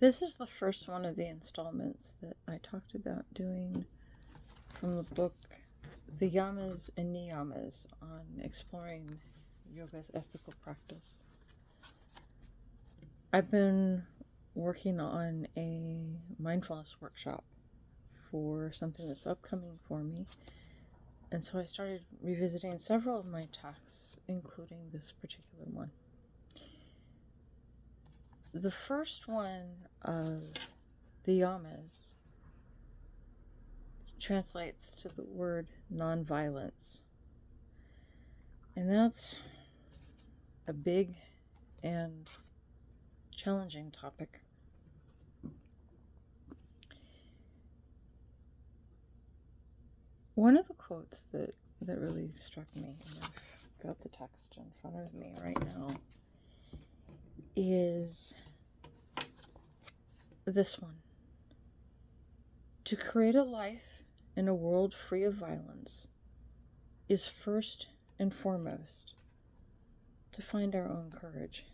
This is the first one of the installments that I talked about doing from the book The YAMAS and NIYAMAS on exploring yoga's ethical practice. I've been working on a mindfulness workshop for something that's upcoming for me, and so I started revisiting several of my texts, including this particular one. The first one of the YAMAS translates to the word nonviolence. And that's a big and challenging topic. One of the quotes that really struck me, and I've got the text in front of me right now, is this one. To create a life in a world free of violence is first and foremost to find our own courage.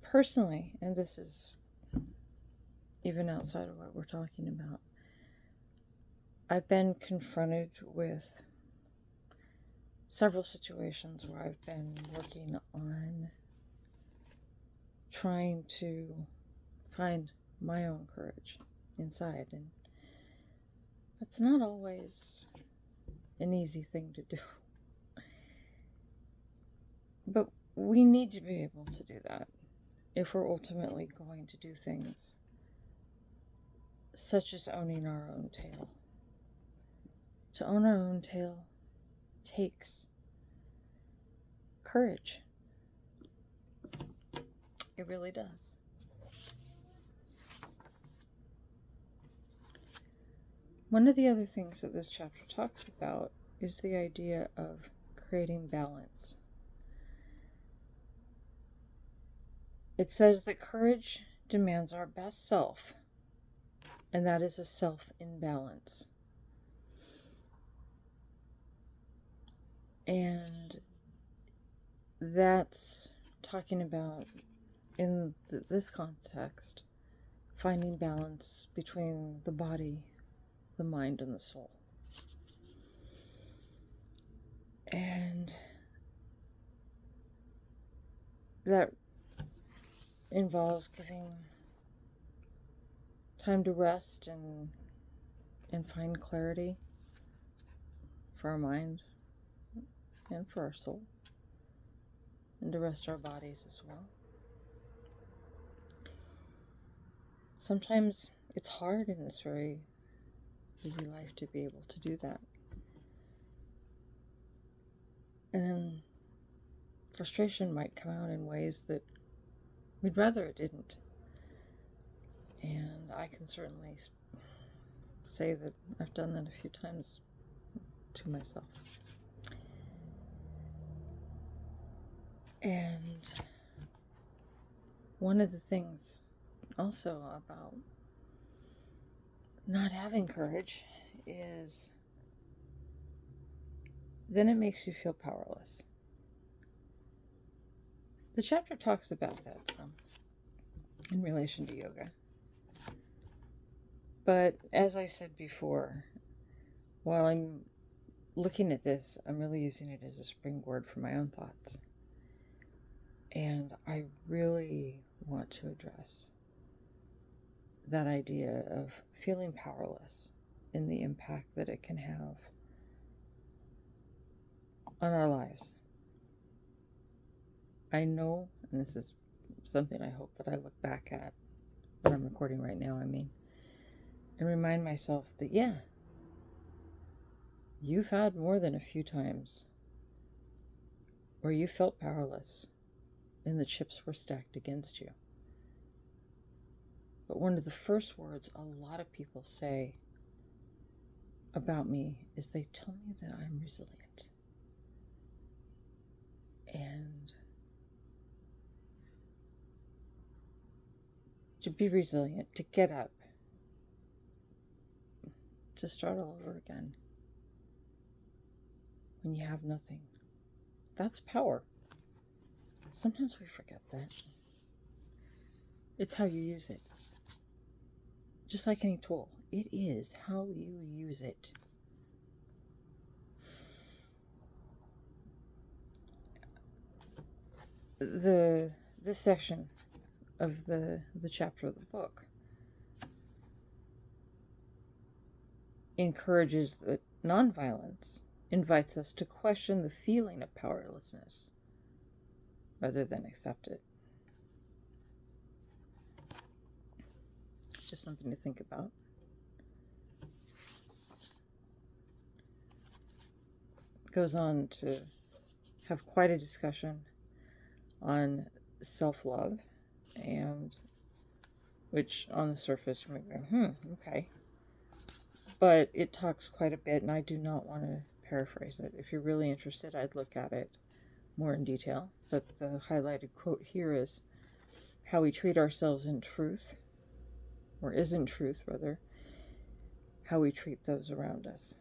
Personally, and this is even outside of what we're talking about, I've been confronted with several situations where I've been working on trying to find my own courage inside, and that's not always an easy thing to do. But we need to be able to do that if we're ultimately going to do things such as owning our own tail. To own our own tail takes courage. It really does. One of the other things that this chapter talks about is the idea of creating balance. It says that courage demands our best self, and that is a self in balance. And that's talking about, in this context, finding balance between the body, the mind, and the soul. And that involves giving time to rest and find clarity for our mind and for our soul, and to rest our bodies as well. Sometimes it's hard in this very busy life to be able to do that. And then frustration might come out in ways that we'd rather it didn't. And I can certainly say that I've done that a few times to myself. And one of the things also about not having courage is then it makes you feel powerless. The chapter talks about that some in relation to yoga. But as I said before, while I'm looking at this, I'm really using it as a springboard for my own thoughts. And I really want to address that idea of feeling powerless in the impact that it can have on our lives. I know, and this is something I hope that I look back at when I'm recording right now, and remind myself that, yeah, you've had more than a few times where you felt powerless and the chips were stacked against you. But one of the first words a lot of people say about me is they tell me that I'm resilient. And to be resilient, to get up, to start all over again when you have nothing, that's power. Sometimes we forget that. It's how you use it. Just like any tool, it is how you use it. This section of the chapter of the book encourages that nonviolence invites us to question the feeling of powerlessness rather than accept it. Just something to think about. It goes on to have quite a discussion on self-love, and which on the surface you might go, okay. But it talks quite a bit, and I do not want to paraphrase it. If you're really interested, I'd look at it more in detail. But the highlighted quote here is how we treat ourselves in truth, or is in truth, rather, how we treat those around us.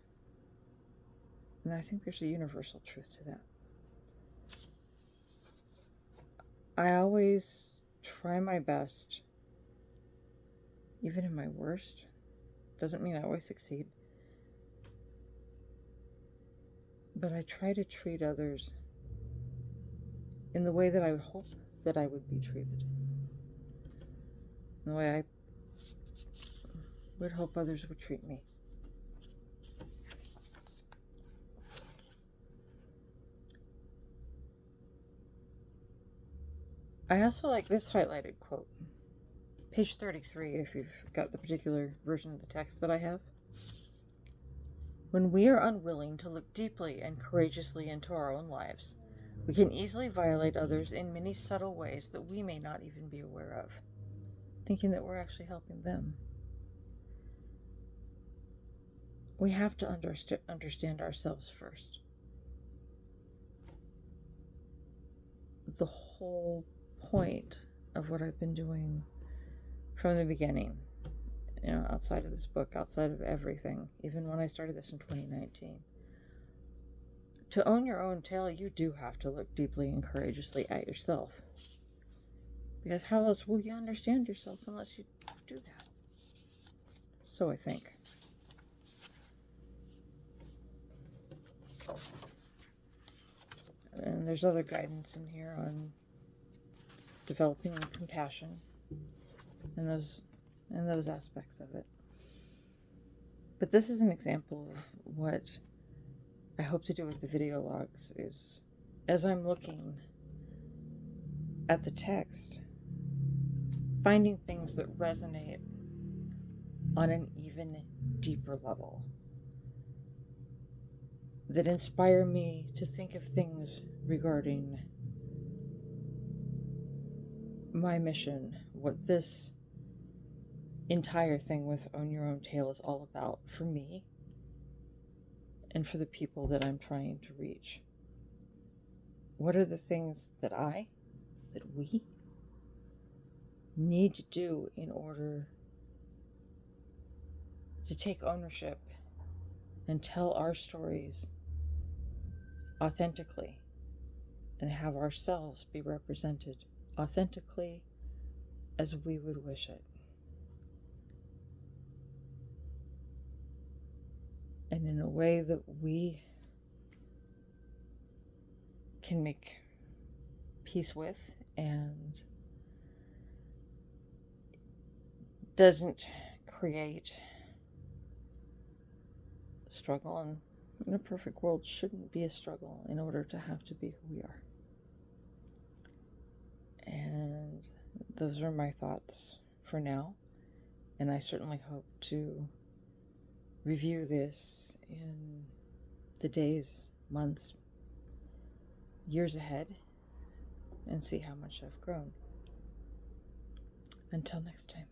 And I think there's a universal truth to that. I always try my best, even in my worst. Doesn't mean I always succeed. But I try to treat others in the way that I would hope that I would be treated. In the way I would hope others would treat me. I also like this highlighted quote. Page 33, if you've got the particular version of the text that I have. When we are unwilling to look deeply and courageously into our own lives, we can easily violate others in many subtle ways that we may not even be aware of, thinking that we're actually helping them. We have to understand ourselves first. The whole point of what I've been doing from the beginning, outside of this book, outside of everything, even when I started this in 2019. To own your own tale, you do have to look deeply and courageously at yourself. Because how else will you understand yourself unless you do that? So I think. And there's other guidance in here on developing compassion and those aspects of it. But this is an example of what I hope to do with the video logs is, as I'm looking at the text, finding things that resonate on an even deeper level, that inspire me to think of things regarding my mission, what this entire thing with Own Your Own Tale is all about for me and for the people that I'm trying to reach. What are the things that we need to do in order to take ownership and tell our stories authentically and have ourselves be represented authentically as we would wish it. And in a way that we can make peace with and doesn't create struggle, and in a perfect world shouldn't be a struggle in order to have to be who we are. And those are my thoughts for now, and I certainly hope to review this in the days, months, years ahead and see how much I've grown. Until next time.